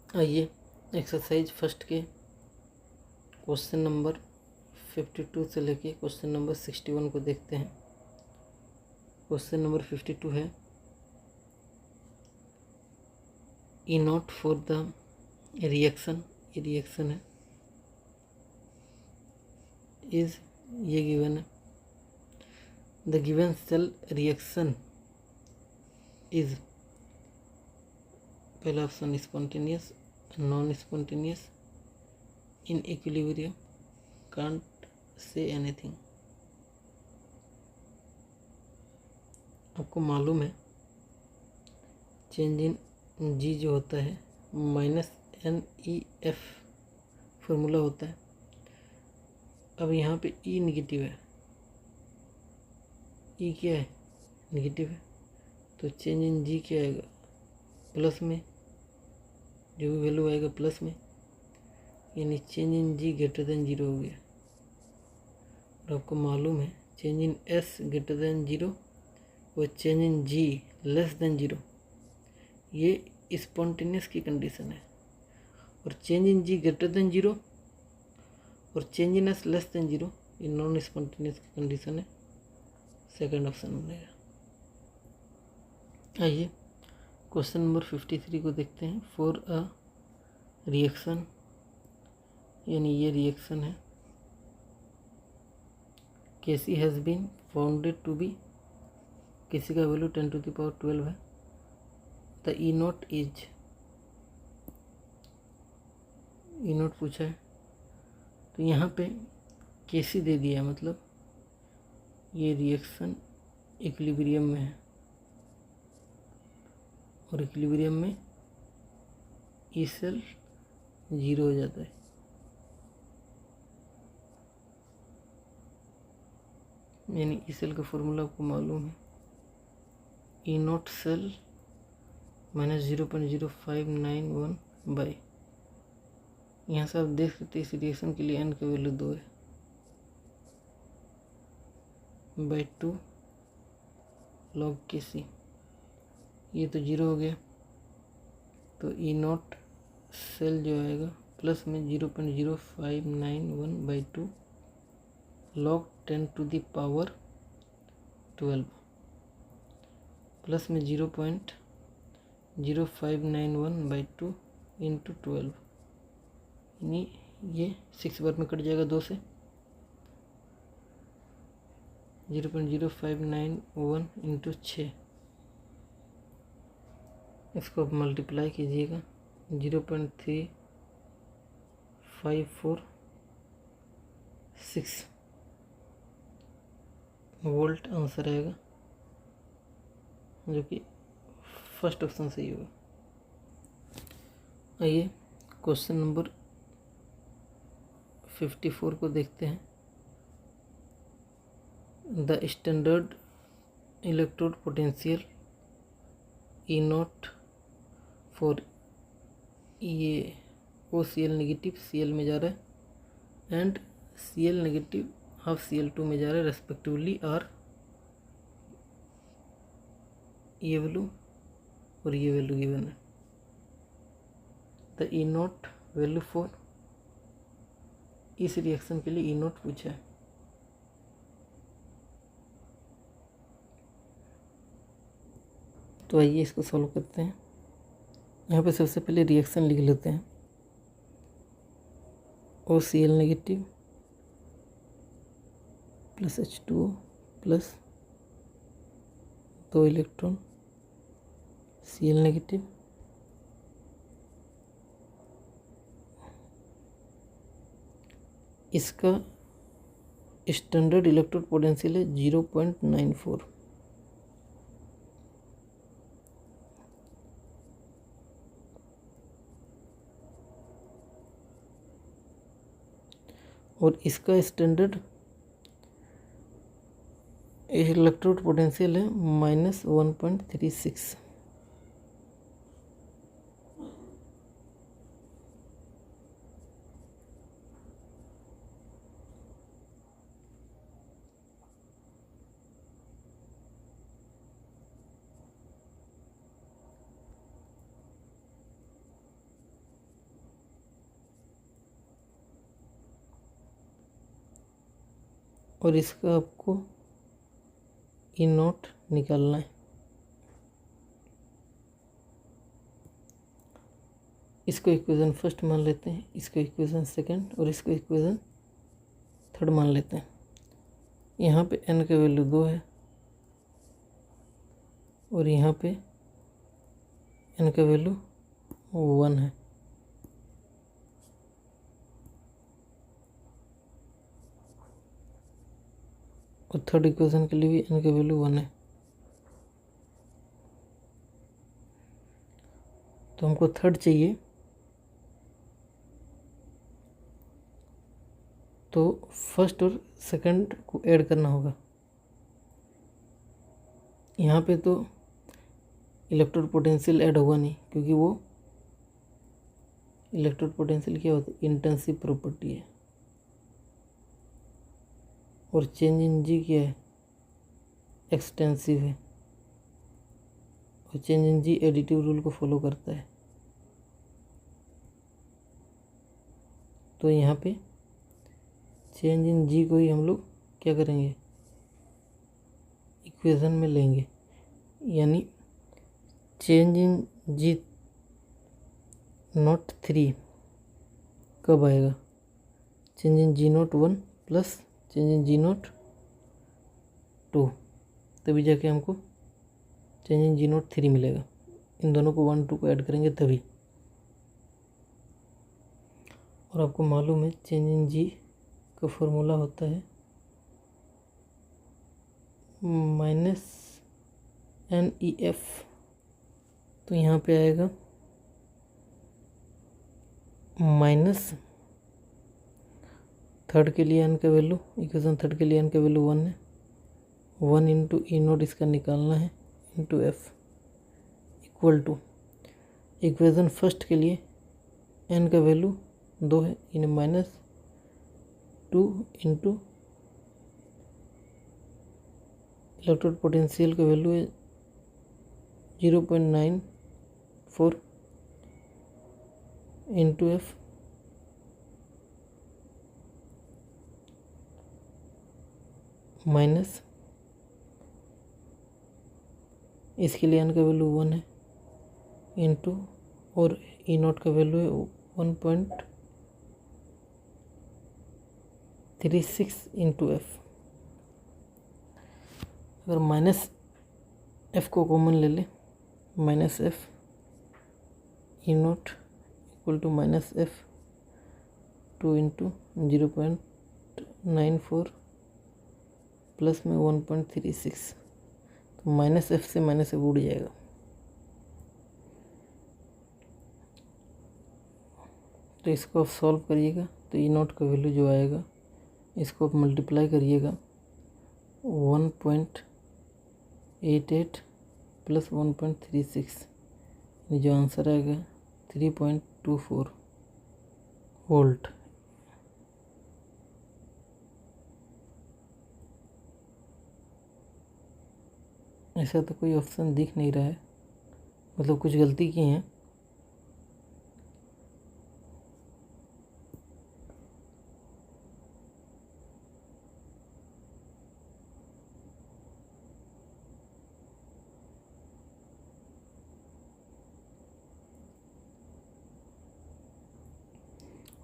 आइए exercise first के question number 52 से लेके क्वेश्चन नंबर 61 को देखते हैं। क्वेश्चन नंबर 52 है E naught for the reaction, ये रिएक्शन है, इज ये गिवन है, the given cell reaction is, पहला option spontaneous, non spontaneous, in equilibrium, can't say anything. आपको मालूम है चेंज इन जी जो होता है -NEF फॉर्मूला होता है। अब यहाँ पे ई निगेटिव है, ई क्या है, निगेटिव है, तो चेंज इन जी क्या आएगा, प्लस में, जो भी वैल्यू आएगा प्लस में, यानी change in G greater than zero हो गया। और आपको मालूम है change in S greater than zero और change in G less than zero, ये स्पॉन्टेनियस की कंडीशन है। और change in G greater than zero और change in S less than zero, ये नॉन स्पॉन्टेनियस की कंडीशन है, सेकंड ऑप्शन बनेगा। आइए क्वेश्चन नंबर 53 को देखते हैं। फॉर अ रिएक्शन, यानी ये रिएक्शन है, KC has been founded to be, KC का वैल्यू 10⁻12 है, the E naught is, E naught पूछा है, तो यहाँ पे केसी दे दिया, मतलब ये रिएक्शन इक्विलिब्रियम में है और इक्विलिब्रियम में ई सेल जीरो हो जाता है। यानी ई सेल का फॉर्मूला आपको मालूम है, ई नॉट सेल -0.0591 बाई, यहाँ से आप देख सकते हैं इस रिएक्शन के लिए एन का वैल्यू 2 है, बाई 2 log KC, ये तो जीरो हो गया, तो ई नॉट सेल जो आएगा प्लस में 0.0591 बाई 2 log 10⁻12 प्लस में 0.0591 बाई 2 इंटू 12, यानी ये 6 बार में कट जाएगा 2 से, 0.0591 इंटू 6, इसको आप मल्टीप्लाई कीजिएगा 0.3546 वोल्ट आंसर आएगा, जो कि फर्स्ट ऑप्शन सही होगा। आइए क्वेश्चन नंबर 54 को देखते हैं। The standard electrode potential E naught for, ये OCl नेगेटिव Cl में जा रहा है and Cl negative half Cl2 में जा रहा है रेस्पेक्टिवली, और ये वैल्यू और ये वैल्यू गिवन है। The E not value for, इस रिएक्शन के लिए ई नॉट पूछा है। तो आइए इसको सॉल्व करते हैं। यहाँ पे सबसे पहले रिएक्शन लिख लेते हैं, OCl negative plus H2O plus 2 electron Cl negative, इसका स्टैंडर्ड इलेक्ट्रोड पोटेंशियल है 0.94, और इसका स्टैंडर्ड इलेक्ट्रोड पोटेंशियल है -1.36। और इसका आपको ई नॉट निकालना है। इसको इक्वेशन फर्स्ट मान लेते हैं, इसको इक्वेशन सेकंड और इसको इक्वेशन थर्ड मान लेते हैं। यहाँ पे n का वैल्यू 2 है और यहाँ पे n का वैल्यू 1 है। और थर्ड इक्वेशन के लिए भी n का वैल्यू 1 है। तो हमको थर्ड चाहिए, तो फर्स्ट और सेकंड को ऐड करना होगा। यहाँ पे तो इलेक्ट्रोड पोटेंशियल ऐड होगा नहीं, क्योंकि वो इलेक्ट्रोड पोटेंशियल क्या होता है, इंटेंसिव प्रॉपर्टी है। और चेंज इन जी क्या है, एक्सटेंसिव है। और change in G additive rule को फॉलो करता है। तो यहाँ पे चेंज इन जी को ही हम लोग क्या करेंगे, इक्वेशन में लेंगे। यानी चेंज इन जी नॉट 3 कब आएगा, change in G naught 1 plus change in G naught 2, तभी जाके हमको चेंज इन जी नॉट 3 मिलेगा। इन दोनों को 1 2 को ऐड करेंगे तभी। और आपको मालूम है चेंज इन जी का फॉर्मूला होता है -NEF। तो यहाँ पे आएगा माइनस थर्ड के लिए n का वैल्यू, इक्वेशन थर्ड के लिए n का वैल्यू 1 है, 1 इंटू ई नोट इसका निकालना है into F equal to equation first के लिए n का वैल्यू 2 है, यानी -2 इंटू इलेक्ट्रोड पोटेंशियल का वैल्यू है 0.94 इंटू एफ माइनस इसके लिए n का वैल्यू 1 है इंटू और ई नॉट का वैल्यू है 1.36 इंटू एफ। अगर माइनस एफ को कॉमन ले ले, minus F E naught equal to minus F 2 into 0.94 plus में 1.36, तो माइनस एफ से माइनस एफ उड़ जाएगा। तो इसको आप सॉल्व करिएगा तो ई नॉट का वैल्यू जो आएगा इसको आप मल्टीप्लाई करिएगा 1.88 प्लस 1.36, जो आंसर आएगा 3.24 वोल्ट। ऐसा तो कोई ऑप्शन दिख नहीं रहा है, मतलब कुछ गलती की है।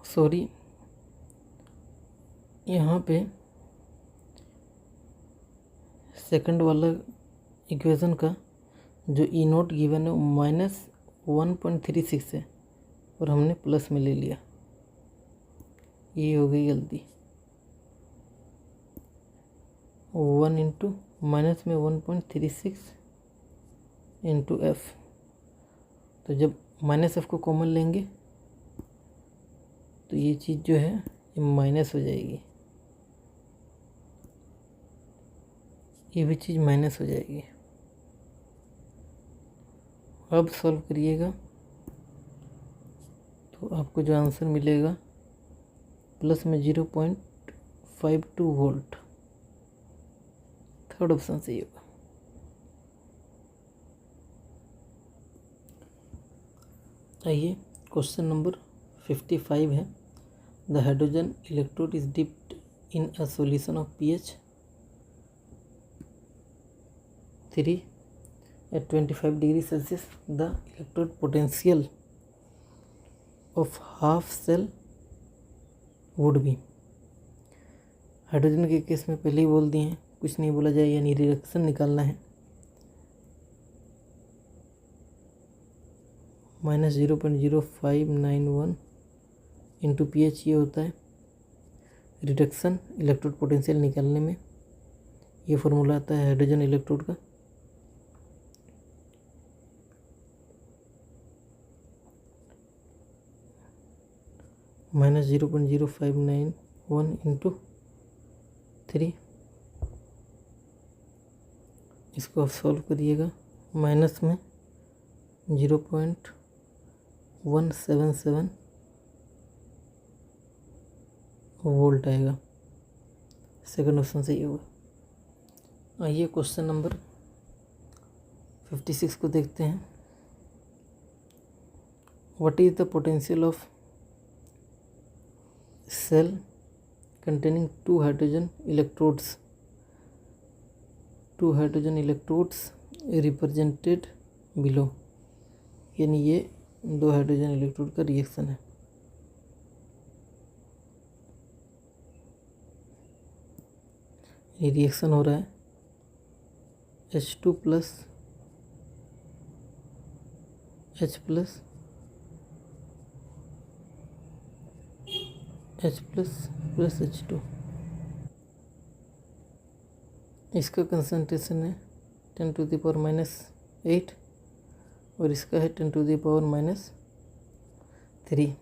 सॉरी, यहाँ पे सेकंड वाला इक्वेशन का जो ई नोट गिवन है वो -1.36 है और हमने प्लस में ले लिया, ये हो गई गलती। 1 इंटू माइनस में 1.36 इंटू एफ, तो जब माइनस एफ को कॉमन लेंगे तो ये चीज़ जो है ये माइनस हो जाएगी, ये भी चीज़ माइनस हो जाएगी। अब सॉल्व करिएगा तो आपको जो आंसर मिलेगा प्लस में 0.52 वोल्ट, थर्ड ऑप्शन सही होगा। आइए क्वेश्चन नंबर 55 है। The hydrogen electrode is dipped in a solution of pH 3 at 25 degrees Celsius, the electrode potential of half cell would be। Hydrogen के केस में पहले ही बोल दिए हैं, कुछ नहीं बोला जाए, यानी रिएक्शन निकालना है। -0.0591 इंटू pH ये होता है रिडक्शन इलेक्ट्रोड पोटेंशियल निकालने में। ये फॉर्मूला आता है हाइड्रोजन इलेक्ट्रोड का। -0.0591 इंटू 3, इसको आप सॉल्व करिएगा। माइनस में 0.177 वोल्ट आएगा। सेकंड ऑप्शन सही होगा। आइए क्वेश्चन नंबर 56 को देखते हैं। What is the potential of cell containing two hydrogen electrodes represented below, यानी ये दो हाइड्रोजन इलेक्ट्रोड का रिएक्शन है। ये रिएक्शन हो रहा है H2 plus H plus H2। इसका कंसंट्रेशन है 10⁻⁻8 और इसका है 10⁻⁻3।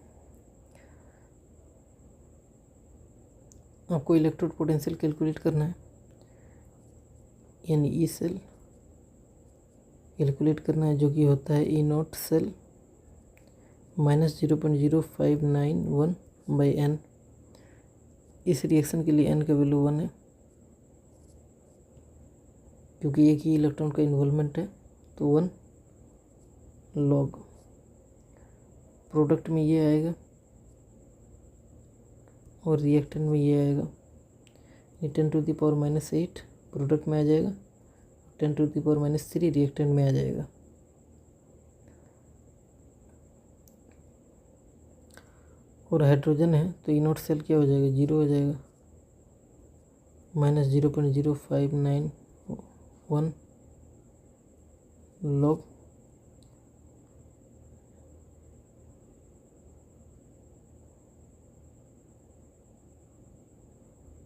आपको इलेक्ट्रोड पोटेंशियल कैलकुलेट करना है, यानी ई सेल कैलकुलेट करना है, जो कि होता है E0 सेल -0.0591 बाई n। इस रिएक्शन के लिए n का वैल्यू 1 है, क्योंकि एक ही इलेक्ट्रॉन का इन्वॉल्वमेंट है, तो 1 लॉग। प्रोडक्ट में ये आएगा और रिएक्टेंट में ये आएगा। ये 10⁻⁻8 प्रोडक्ट में आ जाएगा, 10⁻⁻3 रिएक्टेंट में आ जाएगा। और हाइड्रोजन है तो E0 सेल क्या हो जाएगा, 0 हो जाएगा। -0.0591 लॉग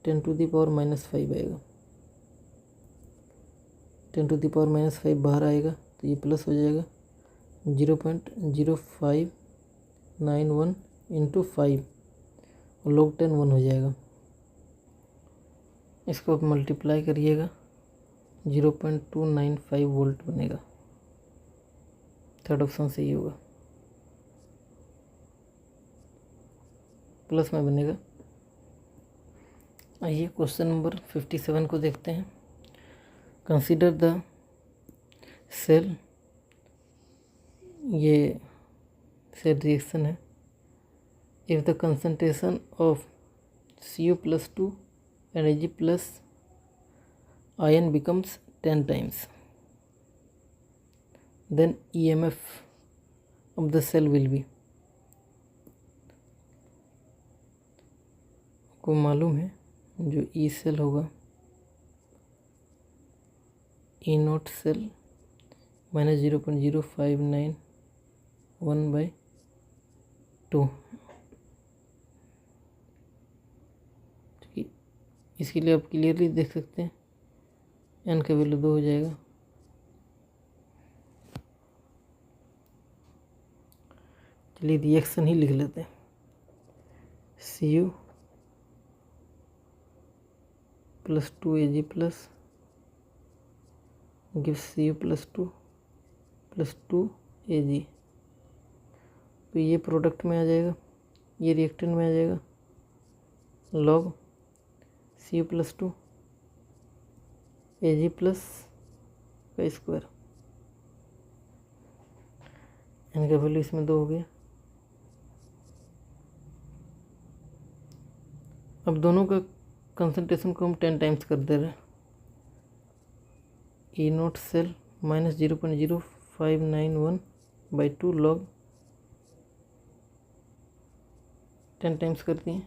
10⁻⁻5 आएगा। 10⁻⁻5 बाहर आएगा तो ये प्लस हो जाएगा। 0.0591 इंटू 5 और लॉग 10 1 हो जाएगा। इसको आप मल्टीप्लाई करिएगा, 0.295 वोल्ट बनेगा। थर्ड ऑप्शन सही होगा, प्लस में बनेगा। आइए क्वेश्चन नंबर 57 को देखते हैं। कंसीडर द सेल, ये सेल रिएक्शन है। If the concentration of Cu+2 and Ag+ ion becomes 10 times, then EMF of the cell will be। को मालूम है जो ई सेल होगा, E0 सेल -0.0591/2। इसके लिए आप क्लियरली देख सकते हैं, n का वैल्यू 2 हो जाएगा। चलिए रिएक्शन ही लिख लेते हैं। Cu+2 Ag+ gives Cu+2 + 2 Ag। तो ये प्रोडक्ट में आ जाएगा, ये रिएक्टेंट में आ जाएगा। लॉग Cu+2 Ag+ का स्क्वायर, n का वैल्यू इसमें 2 हो गया। अब दोनों का कंसंट्रेशन को हम 10 टाइम्स कर दे रहे हैं। E naught cell minus 0.0591/2 log 10 times कर दिए।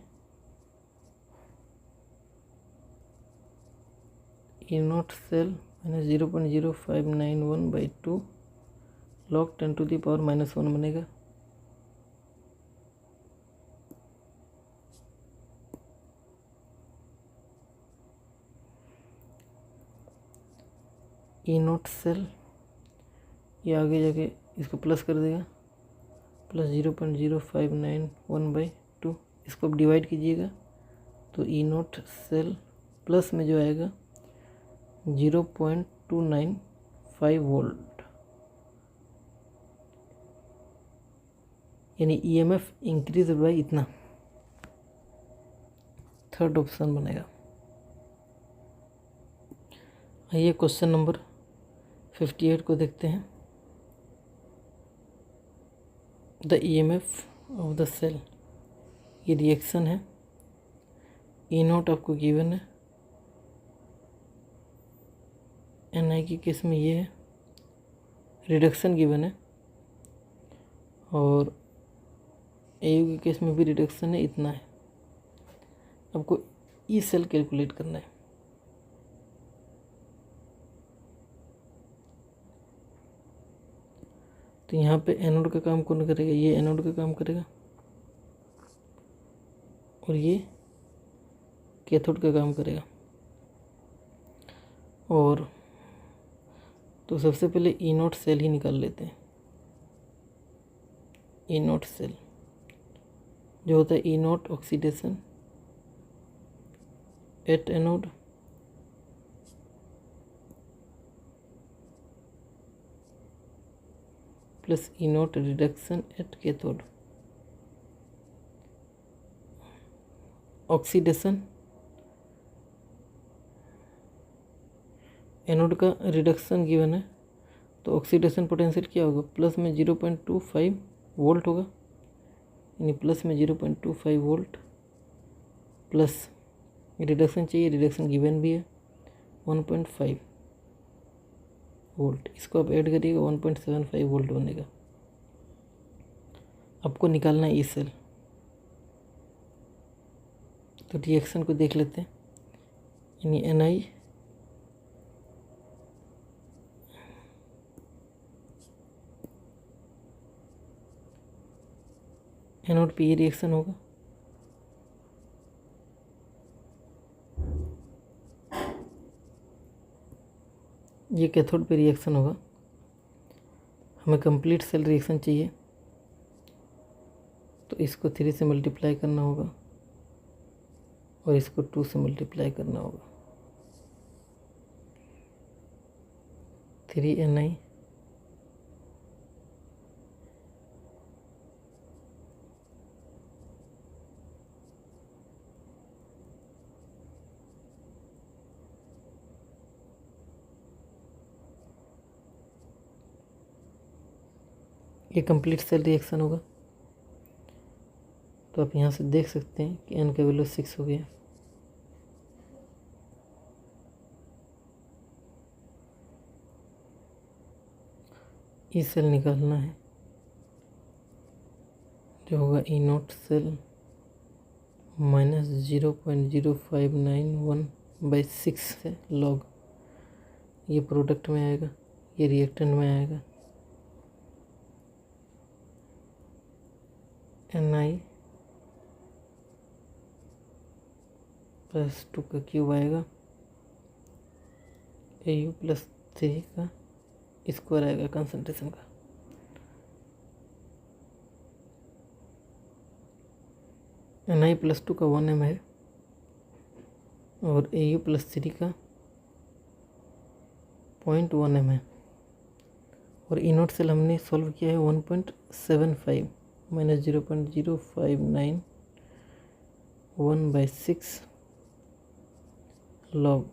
E naught cell minus 0.0591/2 log 10⁻⁻1 बनेगा। ई नोट सेल ये आगे जाके इसको प्लस कर देगा, प्लस 0.0591/2। इसको अब डिवाइड कीजिएगा तो ई नोट सेल प्लस में जो आएगा 0.295 वोल्ट, यानी ईएमएफ इंक्रीज बाय इतना। थर्ड ऑप्शन बनेगा। आइए क्वेश्चन नंबर 58 को देखते हैं। The EMF of the cell, ये रिएक्शन है। ई नोट आपको गिवन है, एन आई के केस में ये है, रिडक्शन गिवन है, और एयू के केस में भी रिडक्शन है, इतना है। आपको ई सेल कैलकुलेट करना है। तो यहाँ पे एनोड का काम कौन करेगा? ये एनोड का काम करेगा और ये कैथोड का काम करेगा। और तो सबसे पहले ई नोट सेल ही निकाल लेते हैं। ई नोट सेल जो होता है E naught oxidation at anode plus E naught reduction at cathode. Oxidation anode का रिडक्शन गिवन है, तो ऑक्सीडेशन पोटेंशियल क्या होगा? प्लस में 0.25 वोल्ट होगा, यानी प्लस में 0.25 वोल्ट प्लस रिडक्शन चाहिए, रिडक्शन गिवन भी है 1.5 वोल्ट। इसको आप ऐड करिएगा 1.75 वोल्ट बनेगा। आपको निकालना है ई सेल। तो रिएक्शन को देख लेते हैं, यानी एन आई एनोड पे ये रिएक्शन होगा, ये कैथोड पे रिएक्शन होगा। हमें कंप्लीट सेल रिएक्शन चाहिए, तो इसको 3 से मल्टीप्लाई करना होगा और इसको 2 से मल्टीप्लाई करना होगा। 3Ni ये कंप्लीट सेल रिएक्शन होगा। तो आप यहाँ से देख सकते हैं कि n का वैल्यू 6 हो गया। ई सेल निकालना है, जो होगा ई नोट सेल माइनस 0.0591/6 से लॉग, ये प्रोडक्ट में आएगा, ये रिएक्टेंट में आएगा। Ni प्लस 2 का क्यूब आएगा, Au प्लस 3 का स्क्वायर आएगा कंसंट्रेशन का। Ni प्लस 2 का 1m है और Au प्लस 3 का 0.1m है। और ई नोट सेल हमने सॉल्व किया है 1.75 माइनस 0.0591/6 लॉग,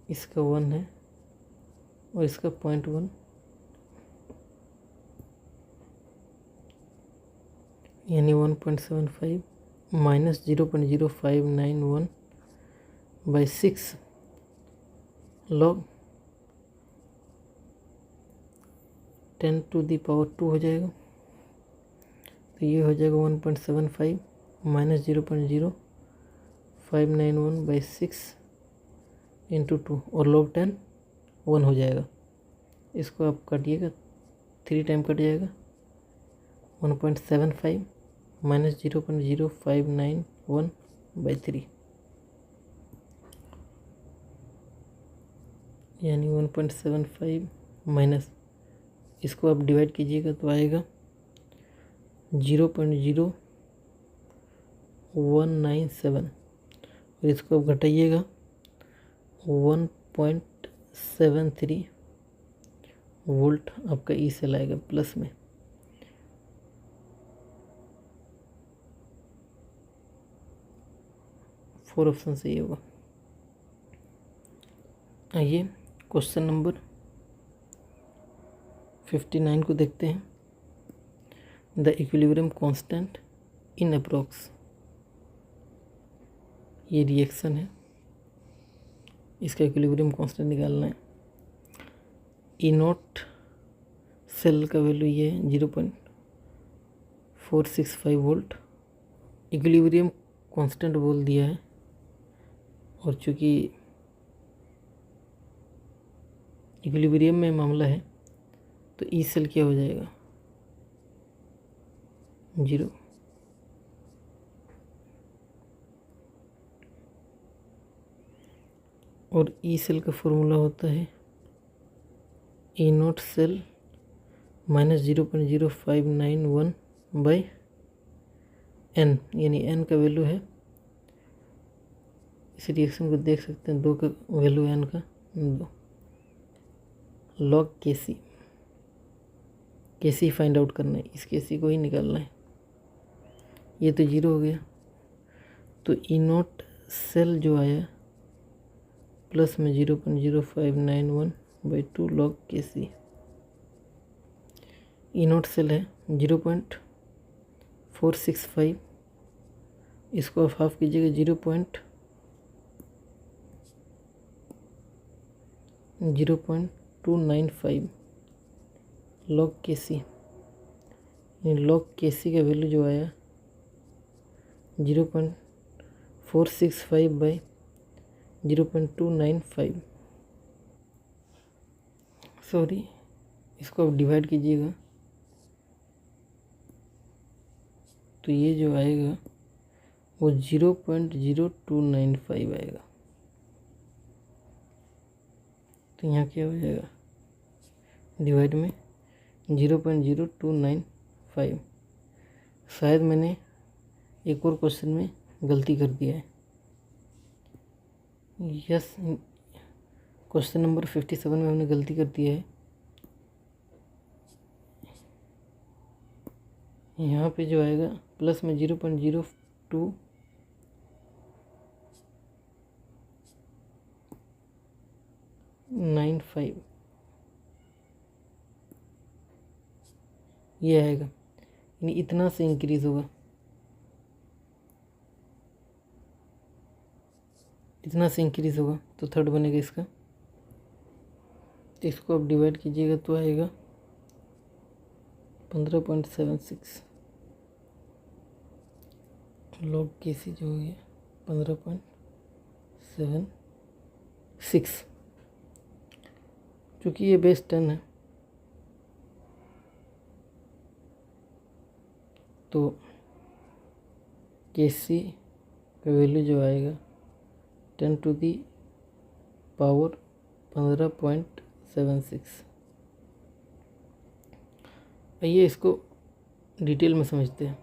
इसका 1 है और इसका 0.1, यानी 1.75 minus 0.0591 by 6 log 10 to the power 2 हो जाएगा। तो ये हो जाएगा 1.75 माइनस 0.0591 बाई 6 इंटू 2 और लॉग 10 1 हो जाएगा। इसको आप काटिएगा, 3 टाइम कट जाएगा। 1.75 माइनस 0.0591 बाई 3 यानी 1.75 माइनस, इसको आप डिवाइड कीजिएगा तो आएगा 0.0197 और इसको आप घटाइएगा 1.73 वोल्ट आपका ई सेल आएगा प्लस में। फोर ऑप्शन सही होगा। आइए क्वेश्चन नंबर 59 को देखते हैं। The equilibrium constant in approx, ये रिएक्शन है, इसका इक्विलिब्रियम कांस्टेंट निकालना है। ई नॉट सेल का वैल्यू ये है 0.465 वोल्ट। इक्विलिब्रियम कांस्टेंट बोल दिया है और चूँकि इक्विलिब्रियम में मामला है तो ई सेल क्या हो जाएगा 0। और ई सेल का फॉर्मूला होता है E naught cell minus 0.0591 by N, यानी एन का वैल्यू है, इस रिएक्शन को देख सकते हैं 2 का वैल्यू एन का 2 लॉग के सी। के सी फाइंड आउट करना है, इस के सी को ही निकालना है। ये तो 0 हो गया, तो ई नॉट सेल जो आया प्लस में 0.0591 बाई 2 लॉग के सी। ई नॉट सेल है 0.465, इसको आप हाफ कीजिएगा 0.295 लॉग के सी। लॉग के सी का वैल्यू जो आया 0.465 बाई 0.295, सॉरी, इसको आप डिवाइड कीजिएगा तो ये जो आएगा वो 0.0295 आएगा। तो यहाँ क्या हो जाएगा डिवाइड में 0.0295। शायद मैंने एक और क्वेश्चन में गलती कर दिया है। यस, क्वेश्चन नंबर 57 में हमने गलती कर दिया है। यहाँ पे जो आएगा प्लस में 0.0295 ये आएगा, यानी इतना से इंक्रीज होगा, इतना से इंक्रीज होगा तो थर्ड बनेगा इसका। तो इसको आप डिवाइड कीजिएगा तो आएगा 15.76 लॉग के सी जो हो गया 15.76। चूँकि ये बेस 10 है तो के सी का वैल्यू जो आएगा 10 टू दी पावर 15.76। आइए इसको डिटेल में समझते हैं,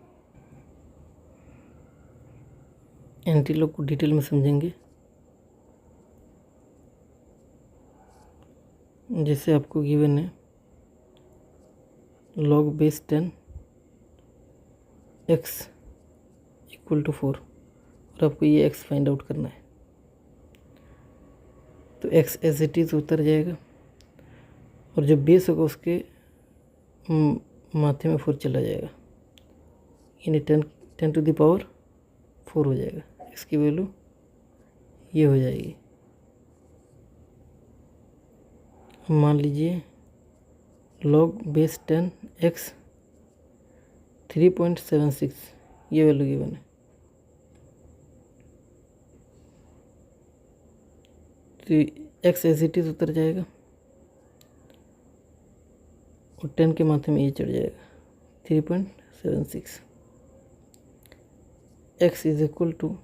एंटी लॉग को डिटेल में समझेंगे। जैसे आपको गिवन है log base 10 x equal to 4 और आपको ये x फाइंड आउट करना है। तो x एज इट इज़ उतर जाएगा और जो बेस होगा उसके माथे में 4 चला जाएगा, यानी 10⁴ हो जाएगा। इसकी वैल्यू ये हो जाएगी। मान लीजिए log बेस 10 x 3.76 ये वैल्यू गिवन है। तो x एज इट इज उतर जाएगा और 10 के माथे में ये चढ़ जाएगा 3.76। x इज इक्वल टू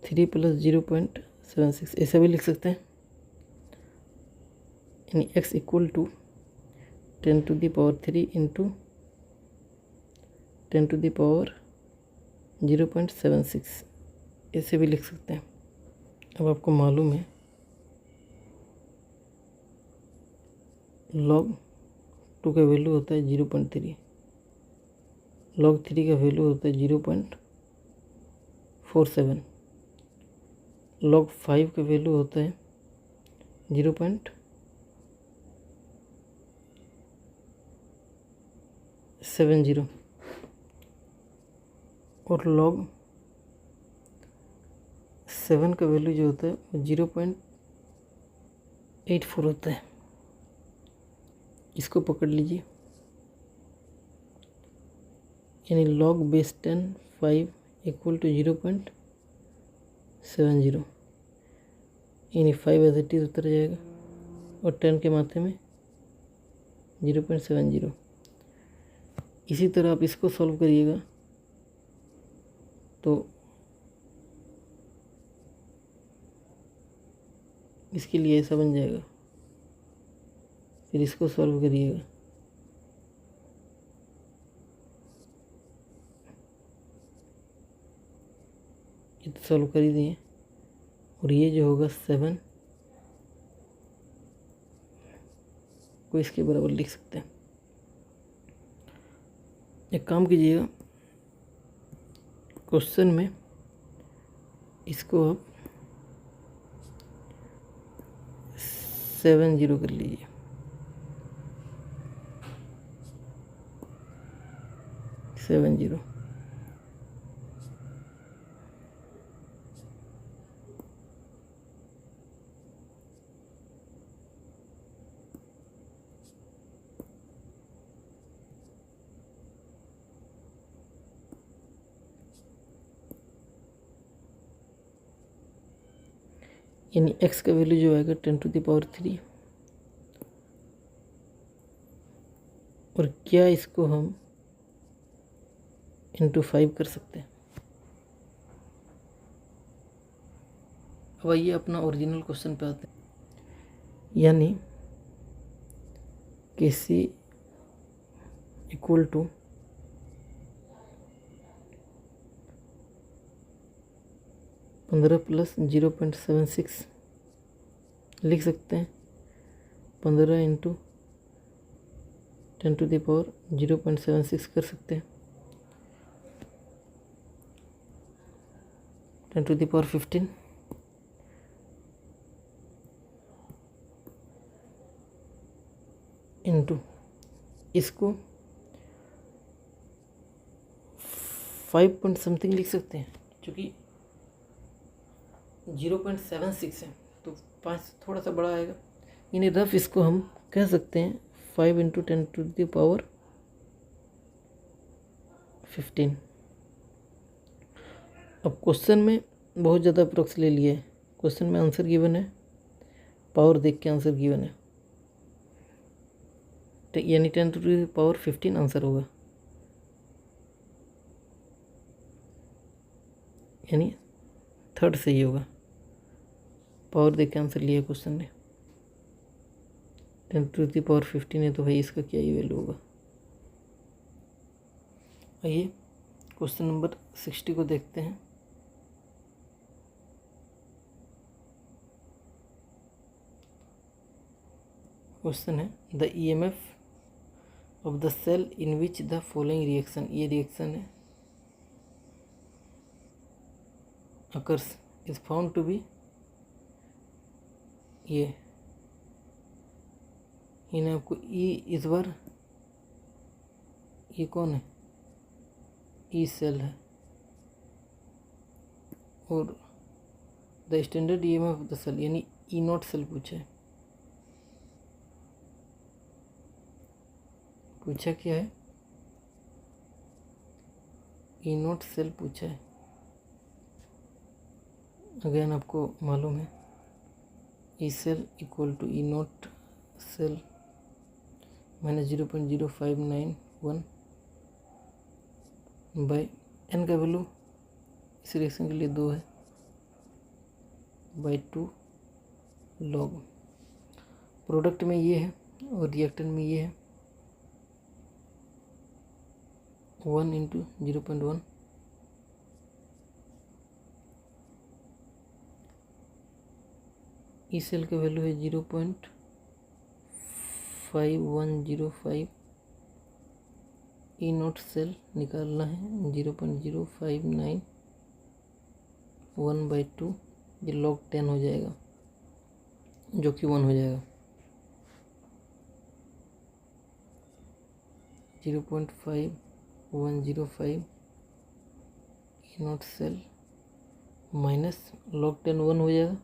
3 + 0.76 ऐसा भी लिख सकते हैं। यानी x इक्वल टू 10⁻³ इंटू 10⁻0.76 ऐसे भी लिख सकते हैं। अब आपको मालूम है log 2 का वैल्यू होता है 0.3, log 3 का वैल्यू होता है 0.47, log 5 का वैल्यू होता है 0.70 और log 7 का वैल्यू जो होता है वो 0.84 होता है। इसको पकड़ लीजिए। यानी log बेस 10 5 इक्वल टू 0.70 यानी 5 एज इट इज उतर जाएगा और 10 के माथे में 0.70। इसी तरह आप इसको सॉल्व करिएगा तो इसके लिए ऐसा बन जाएगा। फिर इसको सॉल्व करिएगा ये तो सॉल्व कर ही दिए और ये जो होगा 7 को इसके बराबर लिख सकते हैं। एक काम कीजिएगा, क्वेश्चन में इसको आप 70 कर लीजिए। सेवन जीरो यानी x का वैल्यू जो आएगा 10⁻³ और क्या इसको हम इंटू 5 कर सकते हैं। अब आइए अपना ओरिजिनल क्वेश्चन पे आते हैं। यानी कि c इक्वल टू 15 + 0.76 लिख सकते हैं। 15 इंटू 10⁻0.76 कर सकते हैं। 10⁻15 इंटू इसको 5 पॉइंट समथिंग लिख सकते हैं। क्योंकि 0.76 है तो 5 थोड़ा सा बड़ा आएगा। यानी रफ इसको हम कह सकते हैं 5 इंटू 10⁻15। अब क्वेश्चन में बहुत ज़्यादा अप्रोक्स ले लिया है। क्वेश्चन में आंसर गिवन है, पावर देख के आंसर गिवन है, यानी 10⁻15 आंसर होगा। यानी थर्ड सही होगा। पावर देख के आंसर लिया क्वेश्चन ने। 10⁻15 है तो भाई इसका क्या ही वैल्यू होगा। आइए क्वेश्चन नंबर 60 को देखते हैं। क्वेश्चन है the EMF of the cell in which the following reaction, ये रिएक्शन है, occurs is found to be ये आपको ई इस बार ये कौन है, ई सेल है, और the standard EMF of the cell यानी ई नॉट सेल पूछा है। पूछा क्या है, ई नॉट सेल पूछा है। अगेन आपको मालूम है E cell equal to E naught cell minus 0.0591 by N का वैल्यू इस रिएक्शन के लिए 2 है, बाई 2 लॉग। प्रोडक्ट में ये है और रिएक्टेंट में ये है 1 इंटू 0.1 ई सेल का वैल्यू है 0.5105, ई नॉट सेल निकालना है 0.0591 बाई 2, ये लॉग 10 हो जाएगा जो कि 1 हो जाएगा। 0.5105 ई नॉट सेल माइनस लॉग 10 1 हो जाएगा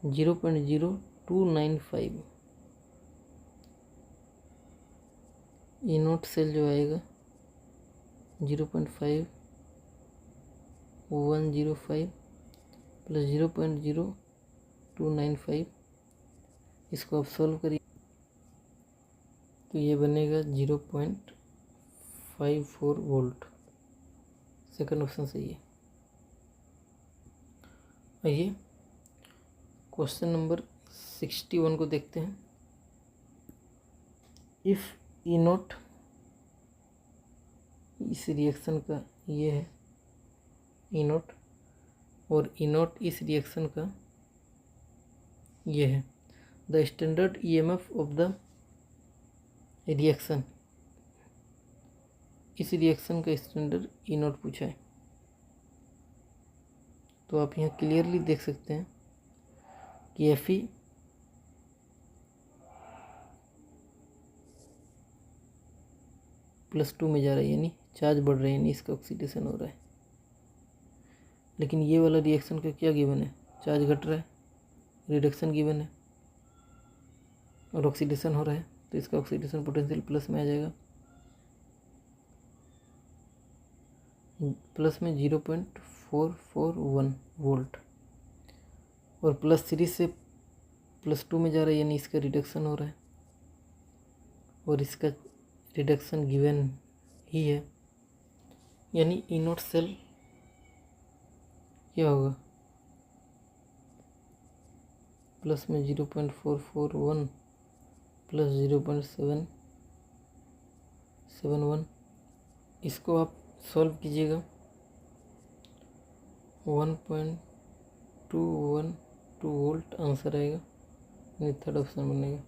0.0295 ई नॉट सेल जो आएगा 0.5105 प्लस 0.0295, इसको आप सॉल्व करिए तो ये बनेगा 0.54 वोल्ट। सेकंड ऑप्शन सही है। आइए क्वेश्चन नंबर 61 को देखते हैं। इफ़ ई नॉट, इस रिएक्शन का ये है ई नॉट, और ई नॉट इस रिएक्शन का ये है, the standard EMF of the reaction, इस रिएक्शन का स्टैंडर्ड ई नॉट पूछा है। तो आप यहाँ क्लियरली देख सकते हैं कि एफ ई +2 में जा रहा है, यानी चार्ज बढ़ रहा है, यानी इसका ऑक्सीडेशन हो रहा है। लेकिन ये वाला रिएक्शन का क्या गिवन है, चार्ज घट रहा है, रिडक्शन गिवन है और ऑक्सीडेशन हो रहा है, तो इसका ऑक्सीडेशन पोटेंशियल प्लस में आ जाएगा, प्लस में 0.441 वोल्ट, और +3 से +2 में जा रहा है, यानी इसका रिडक्शन हो रहा है और इसका रिडक्शन गिवन ही है, यानी ई नॉट सेल क्या होगा, प्लस में 0.441 प्लस 0.771, इसको आप सॉल्व कीजिएगा 1.212 वोल्ट आंसर आएगा, यानी थर्ड ऑप्शन बनेगा।